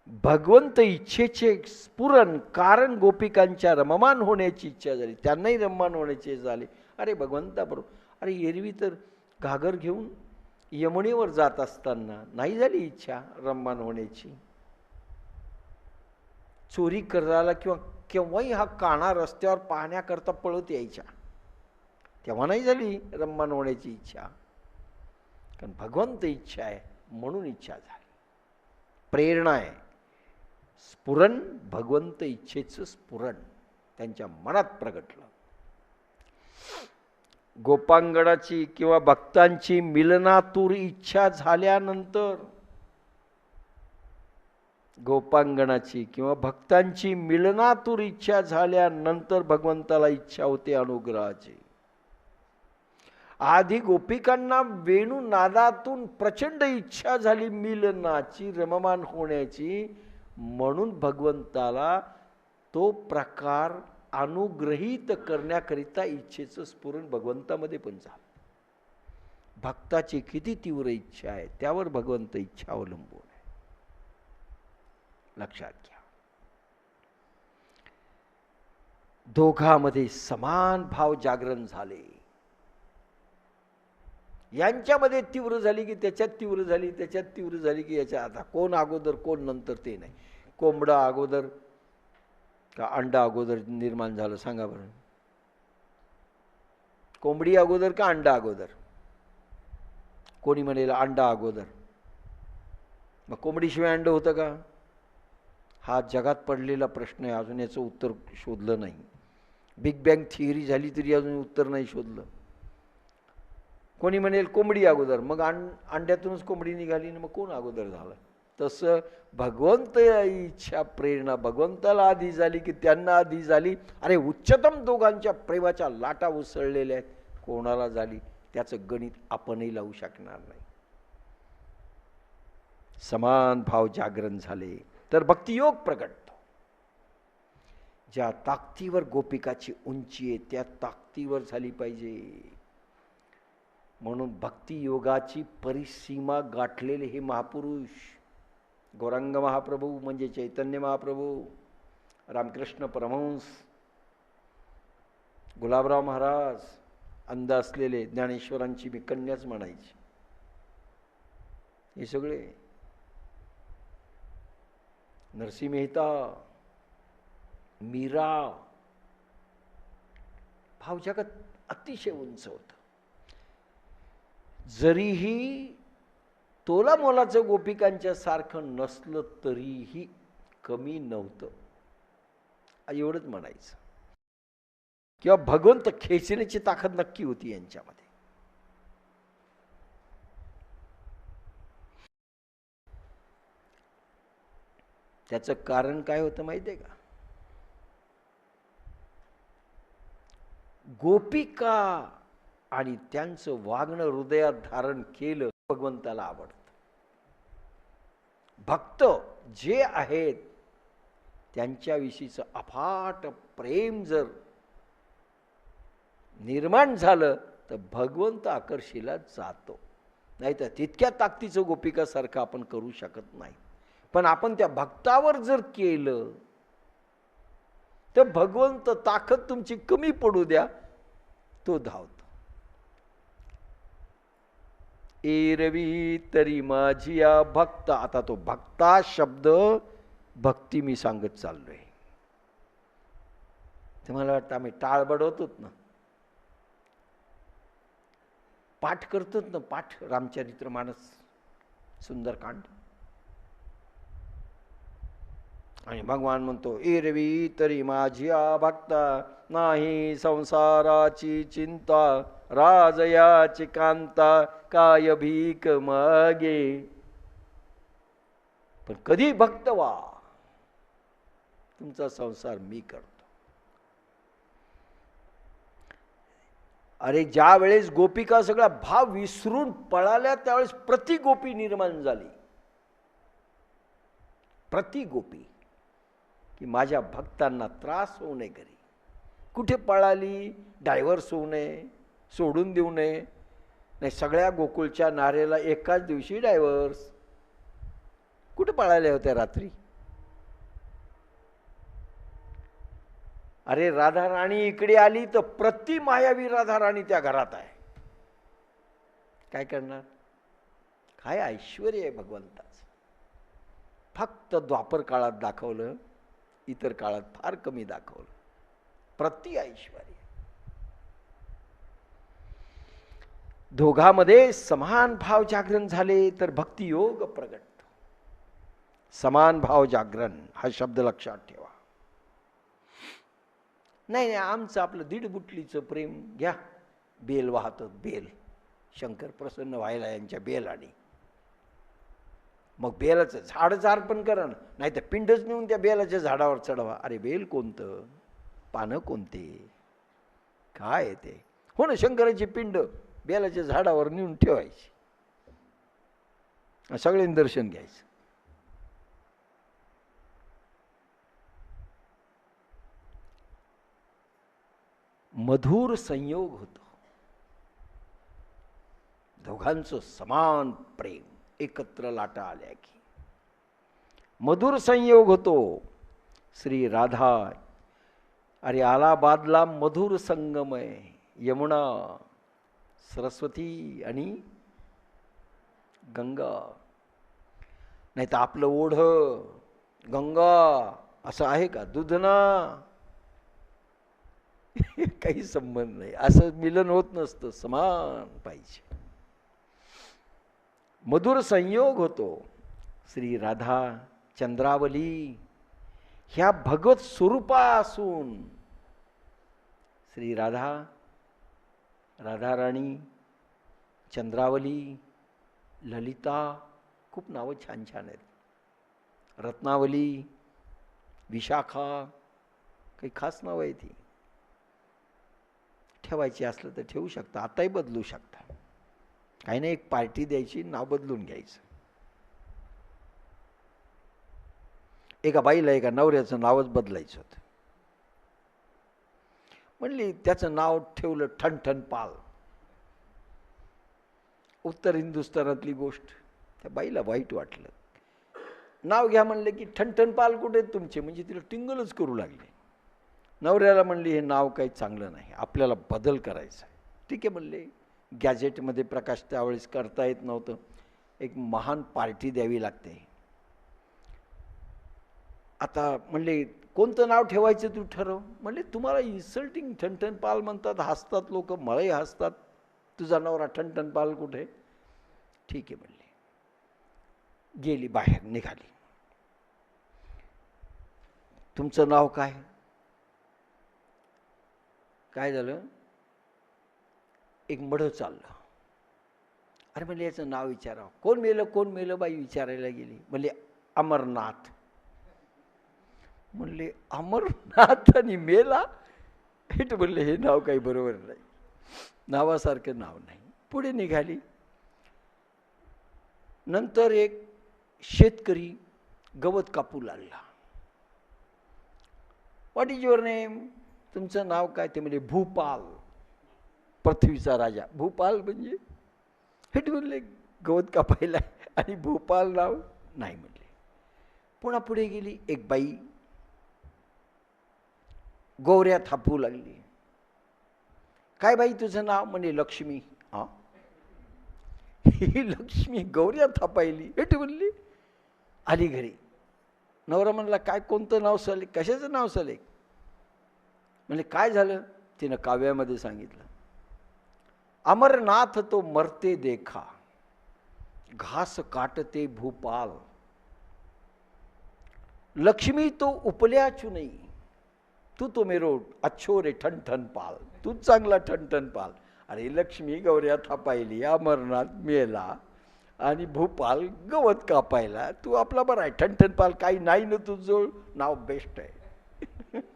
भगवंत इच्छेचे स्फुरण, कारण गोपिकांच्या रममान होण्याची इच्छा झाली, त्यांनाही रममान होण्याचे झाले. अरे भगवंताबरोबर, अरे एरवी तर घागर घेऊन यमुनेवर जात असताना नाही झाली इच्छा रममान होण्याची. चोरी करायला किंवा केव्हाही हा काना रस्त्यावर पाहण्याकरता पळत यायच्या, तेव्हा नाही झाली रममान होण्याची इच्छा. कारण भगवंत इच्छा आहे म्हणून इच्छा झाली, प्रेरणा आहे, स्फुरण, भगवंत इच्छेचं स्फुरण त्यांच्या मनात प्रगटलं. गोपांगणाची किंवा भक्तांची मिलनातूर इच्छा झाल्यानंतर, गोपांगणाची किंवा भक्तांची मिलनातूर इच्छा झाल्यानंतर भगवंताला इच्छा होते अनुग्रहाची. आधी गोपिकांना वेणुनादातून प्रचंड इच्छा झाली मिलनाची, रममान होण्याची, म्हणून भगवंताला तो प्रकार अनुग्रहित करण्याकरिता इच्छेचं स्फुरण भगवंतामध्ये पण झालं. भक्ताची किती तीव्र इच्छा आहे त्यावर भगवंत इच्छा अवलंबून आहे, लक्षात घ्या. दोघांमध्ये समान भाव जागरण झाले. यांच्यामध्ये तीव्र झाली की त्याच्यात तीव्र झाली, त्याच्यात तीव्र झाली की याच्या. आता कोण अगोदर कोण नंतर ते नाही. कोंबडा अगोदर का अंडा अगोदर निर्माण झालं सांगा बरं? कोंबडी अगोदर का अंडा अगोदर? कोणी म्हणेल अंडा अगोदर. मग कोंबडीशिवाय अंड होतं का? हा जगात पडलेला प्रश्न आहे, अजून याचं उत्तर शोधलं नाही. बिग बँग थिअरी झाली तरी अजून उत्तर नाही शोधलं. कोणी म्हणेल कोंबडी अगोदर, मग अंड्यातूनच कोंबडी निघाली ना, मग कोण अगोदर झालं? तसं भगवंत इच्छा प्रेरणा भगवंताला आधी झाली की त्यांना आधी झाली. अरे उच्चतम दोघांच्या प्रेमाच्या लाटा उसळलेल्या आहेत, कोणाला झाली त्याचं गणित आपणही लावू शकणार नाही. समान भाव जागरण झाले तर भक्तियोग प्रगटतो. ज्या ताकदीवर गोपिकाची उंची आहे त्या ताकदीवर झाली पाहिजे. म्हणून भक्तियोगाची परिसीमा गाठलेले हे महापुरुष, गौरांग महाप्रभू म्हणजे चैतन्य महाप्रभू, रामकृष्ण परमहंस, गुलाबराव महाराज, अंध असलेले ज्ञानेश्वरांची मी कन्याच म्हणायची, हे सगळे, नरसिंह मेहता, मीरा, भाव जगत अतिशय उंच होतं. जरीही तोला मोलाचं गोपिकांच्या सारखं नसलं तरीही कमी नव्हतं, एवढंच म्हणायचं. किंवा भगवंत खेचण्याची ताकद नक्की होती यांच्यामध्ये. त्याचं कारण काय होतं माहिती आहे का? गोपिका आणि त्यांचं वागणं हृदयात धारण केलं भगवंताला आवडतं. भक्त जे आहेत त्यांच्याविषयीचं अफाट प्रेम जर निर्माण झालं तर भगवंत आकर्षीला जातो. नाही तर तितक्या ताकदीचं गोपिकासारखं आपण करू शकत नाही. पण आपण त्या भक्तावर जर केलं तर भगवंत ताकद तुमची कमी पडू द्या, तो धावतो. एरवी तरी माझिया भक्त. आता तो भक्ता शब्द भक्ती मी सांगत चाललोय. तुम्हाला वाटतं आम्ही टाळ बडवतोच ना, पाठ करतोच ना, पाठ रामचरित्रमानस सुंदरकांड. आणि भगवान म्हणतो एरवी तरी माझिया भक्ता, नाही संसाराची चिंता, राजयाची कांता, काय भीक मागे. पण कधी भक्त व्हा, तुमचा संसार मी करतो. अरे ज्या वेळेस गोपिका सगळा भाव विसरून पळाल्या त्यावेळेस प्रति गोपी निर्माण झाली. प्रति गोपी की माझ्या भक्तांना त्रास होऊ नये घरी. कुठे पळाली? डायव्हर्स होऊ नये, सोडून देऊ नये. नाही, सगळ्या गोकुळच्या नारेला एकाच दिवशी डायव्हर्स. कुठे पळाल्या होत्या रात्री? अरे राधा राणी इकडे आली तर प्रति मायावी राधा राणी त्या घरात आहे. काय करणार? काय ऐश्वर आहे भगवंताचं. फक्त द्वापर काळात दाखवलं, इतर काळात फार कमी दाखवलं. प्रति ऐश्वर. दोघांमध्ये समान भाव जागरण झाले तर भक्तियोग प्रगट. समान भाव जागरण हा शब्द लक्षात ठेवा. नाही आमचं आपलं 1.5 बुटलीचं प्रेम घ्या, बेल वाहतं बेल, शंकर प्रसन्न व्हायला यांच्या बेल. आणि मग बेलाचं झाडचं अर्पण करा ना, नाही तर पिंडच नेऊन त्या बेलाच्या झाडावर चढवा. अरे बेल कोणतं, पानं कोणते, काय आहे ते? हो ना, शंकराची पिंड बेलाच्या झाडावर नेऊन ठेवायची, सगळ्यांनी दर्शन घ्यायचं. मधुर संयोग होतो, दोघांचं समान प्रेम एकत्र लाटा आल्या की मधुर संयोग होतो. श्री राधा, अरे अलाहाबादला मधुर संगमय, यमुना, सरस्वती आणि गंगा. नाही तर आपलं ओढ गंगा असं आहे का? दुधना काही संबंध नाही, असं मिलन होत नसतं, समान पाहिजे. मधुर संयोग होतो. श्री राधा चंद्रावली ह्या भगवत स्वरूपा असून श्री राधा, राधा राणी, चंद्रावली, ललिता, खूप नावं छान छान आहेत. रत्नावली, विशाखा, काही खास नावं आहे ती. ठेवायची असलं तर ठेवू शकता, आताही बदलू शकता. काही नाही, एक पार्टी द्यायची, नाव बदलून घ्यायचं. एका बाईला एका नवऱ्याचं नावच बदलायचं होतं. म्हणली त्याचं नाव ठेवलं ठणठण पाल. उत्तर हिंदुस्थानातली गोष्ट. त्या बाईला वाईट वाटलं. नाव घ्या म्हणले की ठणठण पाल कुठे आहेत तुमचे, म्हणजे तिला टिंगलच करू लागले. नवऱ्याला म्हणली हे नाव काही चांगलं नाही, आपल्याला बदल करायचा आहे. ठीक आहे म्हणले. गॅजेटमध्ये प्रकाश त्यावेळेस करता येत नव्हतं, एक महान पार्टी द्यावी लागते. आता म्हणले कोणतं नाव ठेवायचं तू ठरव. म्हणले तुम्हाला इन्सल्टिंग ठणठण पाल म्हणतात, हसतात लोक, मलाही हसतात. तुझा नवरा ठणठण पाल कुठे? ठीक आहे म्हणले. गेली बाहेर, निघाली. तुमचं नाव काय? काय झालं? एक मढं चाललं. अरे म्हणले याचं नाव विचारावं. कोण मेलं, कोण मेलं बाई विचारायला गेली. म्हणले अमरनाथ. म्हणले अमरनाथ आणि मेला? हेट म्हणले हे नाव काही बरोबर नाही, नावासारखं नाव नाही. पुढे निघाली. नंतर एक शेतकरी गवत कापू लागला. What is your name? तुमचं नाव काय? ते म्हणजे भूपाल, पृथ्वीचा राजा. भूपाल म्हणजे हेट म्हणले गवत कापायला, आणि भूपाल नाव नाही म्हणले. पुन्हा पुढे गेली. एक बाई गोवऱ्या थापू लागली. काय बाई तुझं नाव? म्हणजे लक्ष्मी. हा, ही लक्ष्मी गौऱ्या थापायली. हेट म्हणली. आली घरी. नवरा म्हणला काय, कोणतं नाव सलेक, कशाचं नाव सलेक? म्हणजे काय झालं? तिनं काव्यामध्ये सांगितलं. अमरनाथ तो मरते देखा, घास काटते भूपाल, लक्ष्मी तो उपल्या चुनई, तू तो मेरो अच्छो रे ठणठण पाल. तू चांगला ठणठण पाल. अरे लक्ष्मी गौऱ्या थापायली, अमरनाथ मेला, आणि भूपाल गवत कापायला. तू आपला बरा आहे, ठणठण पाल काही नाही ना तुझं नाव, बेस्ट आहे.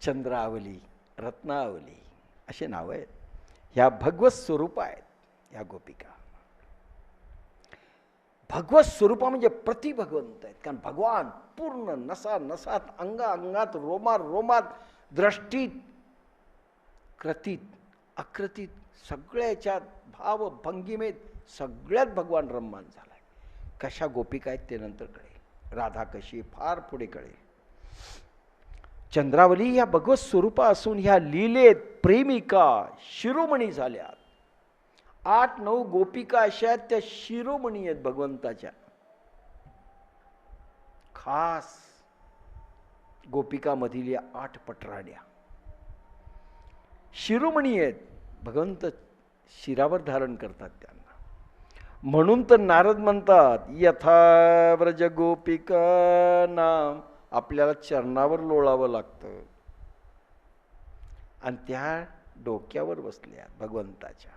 चंद्रावली, रत्नावली असे नाव आहेत. ह्या भगवत स्वरूप आहेत ह्या गोपिका. भगवत स्वरूपा म्हणजे प्रतिभगवंत आहेत. कारण भगवान पूर्ण नसा नसात, अंगा अंगात, रोमात रोमात, दृष्टीत, कृतीत, अकृतीत, सगळ्याच्यात, भाव भंगिमेत सगळ्यात भगवान रममान झालाय. कशा गोपिका आहेत ते नंतर कळेल. राधा कशी फार पुढे कळेल. चंद्रावली ह्या भगवत स्वरूपा असून ह्या लीलेत प्रेमिका शिरोमणी झाल्यात. 8-9 गोपिका अशा आहेत त्या शिरोमणी आहेत भगवंताच्या. खास गोपिकामधील या 8 पटराण्या शिरोमणी आहेत. भगवंत शिरावर धारण करतात त्यांना. म्हणून तर नारद म्हणतात यथा व्रज गोपिका नाम, आपल्याला चरणावर लोळावं लागतं. आणि त्या डोक्यावर बसल्या भगवंताच्या.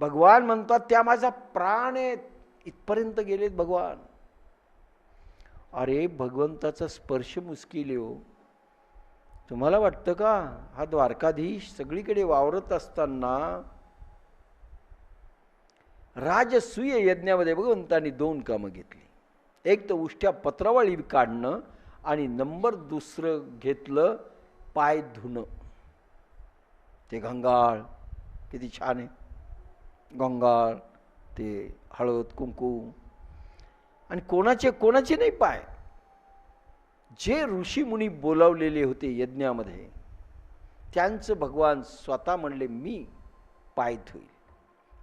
भगवान म्हणतात त्या माझा प्राण आहेत, इथपर्यंत गेलेत भगवान. अरे भगवंताचा स्पर्श मुश्किल आहे हो. तुम्हाला वाटतं का हा द्वारकाधीश सगळीकडे वावरत असताना राजसूय यज्ञामध्ये भगवंतांनी 2 कामं घेतली. एक तर उष्ट्या पत्रावळी काढणं आणि नंबर 2 घेतलं पाय धुणं. ते गंगाळ किती छान आहे. गंगाळ ते हळद कुंकू आणि कोणाचे नाही पाय. जे ऋषीमुनी बोलावलेले होते यज्ञामध्ये त्यांचं भगवान स्वतः म्हणले मी पाय धुईल.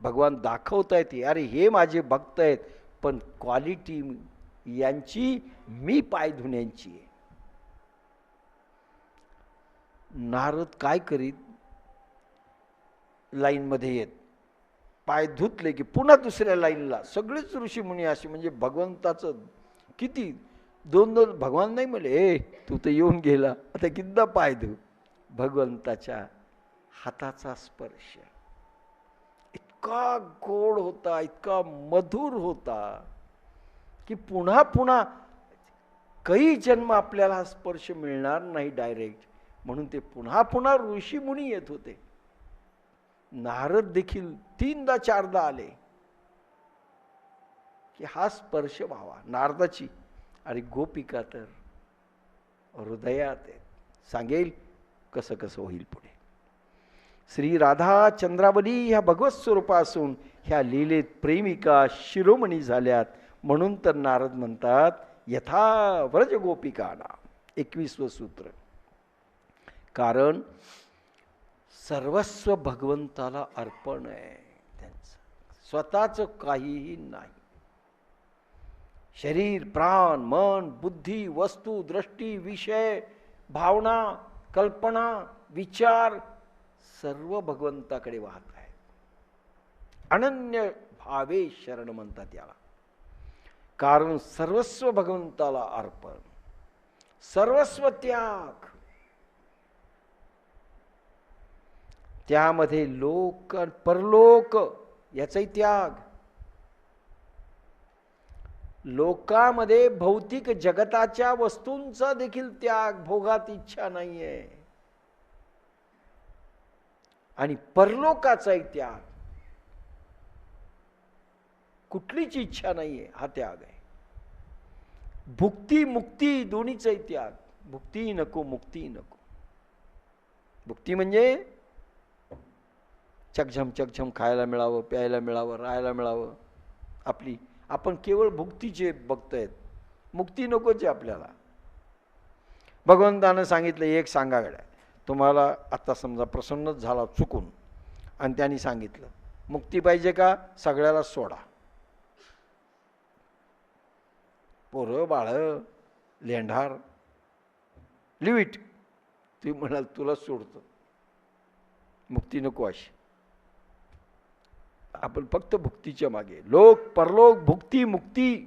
भगवान दाखवतायत अरे हे माझे भक्त आहेत, पण क्वालिटी यांची मी पाय धुण्याची आहे. नारद काय करीत, लाईनमध्ये येत, पाय धुतले की पुन्हा दुसऱ्या लाईनला सगळेच ऋषीमुनी असे. म्हणजे भगवंताचं किती 2 भगवान नाही म्हणले ए तू तर येऊन गेला आता किद्दा पाय धु. भगवंताच्या हाताचा स्पर्श इतका गोड होता, इतका मधुर होता की पुन्हा पुन्हा काही जन्म आपल्याला हा स्पर्श मिळणार नाही डायरेक्ट. म्हणून ते पुन्हा पुन्हा ऋषीमुनी येत होते. नारद देखील 3दा-4दा आले की हा स्पर्श व्हावा नारदाची. अरे गोपिका तर हृदयात आहे. सांगेल कसं कसं होईल पुढे. श्री राधा चंद्रावली ह्या भगवत स्वरूपा असून ह्या लीलेत प्रेमिका शिरोमणी झाल्यात. म्हणून तर नारद म्हणतात यथा व्रज गोपिकाना. 21वं सूत्र. कारण सर्वस्व भगवंताला अर्पण आहे त्यांचं, स्वतःचं काहीही नाही. शरीर प्राण मन बुद्धी वस्तू दृष्टी विषय भावना कल्पना विचार सर्व भगवंताकडे वाहत आहे. अनन्य भावे शरण म्हणतात याला. कारण सर्वस्व भगवंताला अर्पण, सर्वस्व त्याग. त्यामध्ये लोक परलोक याचाही त्याग. लोकामध्ये भौतिक जगताच्या वस्तूंचा देखील त्याग, भोगात इच्छा नाहीये. आणि परलोकाचाही त्याग, कुठलीच इच्छा नाहीये, हा त्याग आहे. भुक्ती मुक्ती दोन्हीचाही त्याग. भुक्ती नको मुक्ती नको. भुक्ती म्हणजे चकझम खायला मिळावं प्यायला मिळावं राहायला मिळावं. आपण केवळ भुक्तीचे बघतायत, मुक्ती नकोच आहे आपल्याला. भगवंतानं सांगितलं एक सांगा गड्या, तुम्हाला आता समजा प्रसन्नच झाला चुकून आणि त्यांनी सांगितलं मुक्ती पाहिजे का, सगळ्याला सोडा. पोरं बाळं लेंढार लिव्ह इट. तुम्ही म्हणाल तुला सोडतो, मुक्ती नको अशी. आपण फक्त भुक्तीच्या मागे लोक परलोक भुक्ती मुक्ती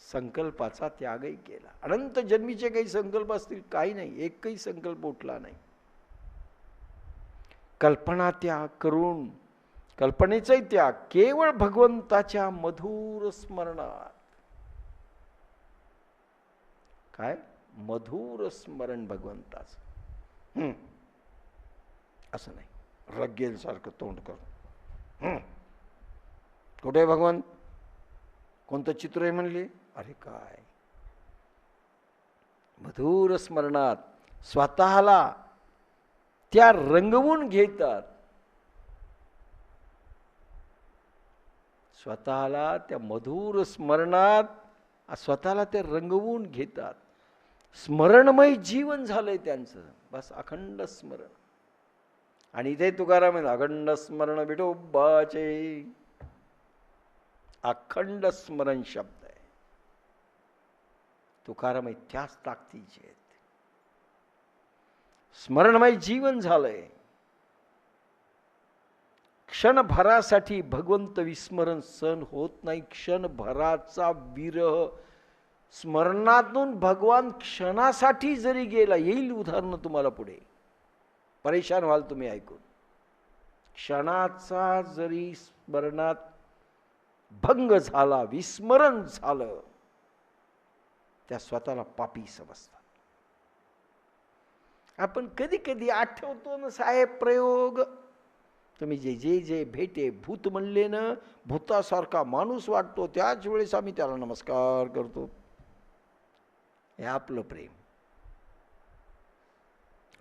संकल्पाचा त्यागही केला. अनंत जन्मीचे काही संकल्प असतील, काही नाही, एकही संकल्प उठला नाही. कल्पना त्याग करून, कल्पनेचाही त्याग केवळ भगवंताच्या मधुर स्मरणात. काय मधुर स्मरण भगवंताचं. असं नाही रगेल सारखं तोंड करून कुठे भगवान कोणतं चित्र आहे म्हणले. अरे काय मधुर स्मरणात स्वतःला त्या रंगवून घेतात. स्वतःला त्या मधुर स्मरणात स्वतःला ते रंगवून घेतात. स्मरणमय जीवन झालंय त्यांचं, बस अखंड स्मरण. आणि इथे तुकाराम अखंड स्मरण विठोबाचे, अखंड स्मरण शब्द आहे. तुकाराम त्याच ताकदीचे आहेत. स्मरणमय जीवन झालंय. क्षणभरासाठी भगवंत विस्मरण सहन होत नाही. क्षणभराचा विरह, स्मरणातून भगवान क्षणासाठी जरी गेला, येईल उदाहरण तुम्हाला पुढे, परेशान व्हाल तुम्ही ऐकून. क्षणाचा जरी स्मरणात भंग झाला, विस्मरण झालं, त्या स्वतःला पापी समजतात. आपण कधी कधी आठवतो ना साहेब प्रयोग, तुम्ही जे जे जे भेटे भूत म्हणले ना, भूतासारखा माणूस वाटतो, त्याच वेळेस आम्ही त्याला नमस्कार करतो. हे आपलं प्रेम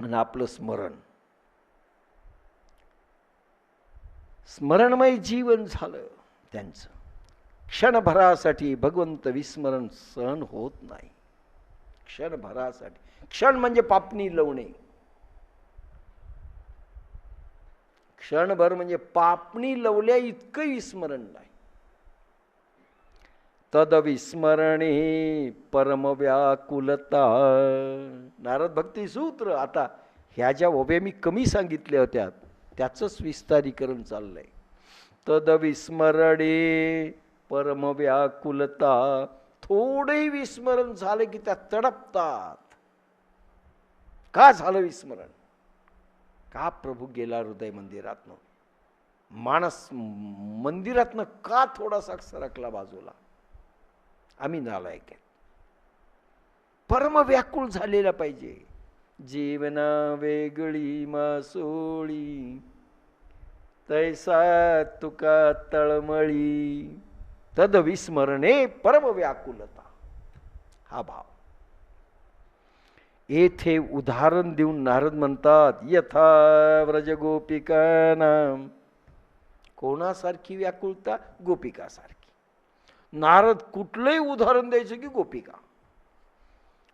आणि आपलं स्मरण. स्मरणमय जीवन झालं त्यांचं. क्षणभरासाठी भगवंत विस्मरण सहन होत नाही. क्षणभरासाठी, क्षण म्हणजे पापणी लवणे, क्षणभर म्हणजे पापणी लवल्या इतकं विस्मरण नाही. तद विस्मरणे परम व्याकुलता. नारद भक्ती सूत्र. आता ह्या ज्या ओव्या मी कमी सांगितल्या होत्या त्याचंच विस्तारीकरण चाललंय. तद विस्मरणे परम व्याकुलता. थोडे विस्मरण झाले की त्या तडपतात. का झालं विस्मरण? का प्रभू गेला हृदय मंदिरातनं, माणस मंदिरातनं का थोडासा सरकला बाजूला? आम्ही नालायक आहे. परम व्याकुळ झालेला पाहिजे. जीवना वेगळी मासोळी, तैसा तुका तळमळी. तद विस्मरणे परम व्याकुलता. हा भाव येथे उदाहरण देऊन नारद म्हणतात, यथा व्रज गोपिकानाम. कोणासारखी व्याकुलता? गोपिकासारखी. नारद कुठलंही उदाहरण द्यायचं की गोपिका,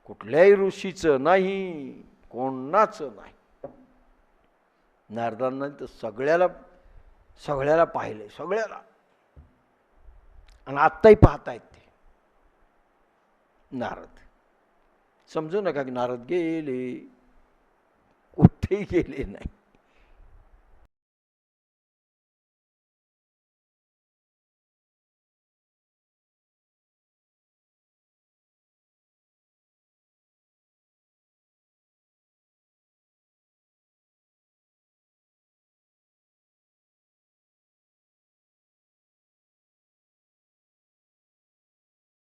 कुठल्याही ऋषीचं नाही, कोणाचं नाही. नारदांना तर सगळ्याला पाहिलंय, सगळ्याला. आणि आत्ताही पाहतायत ते नारद. समजू नका की नारद गेले, कुठेही गेले नाही.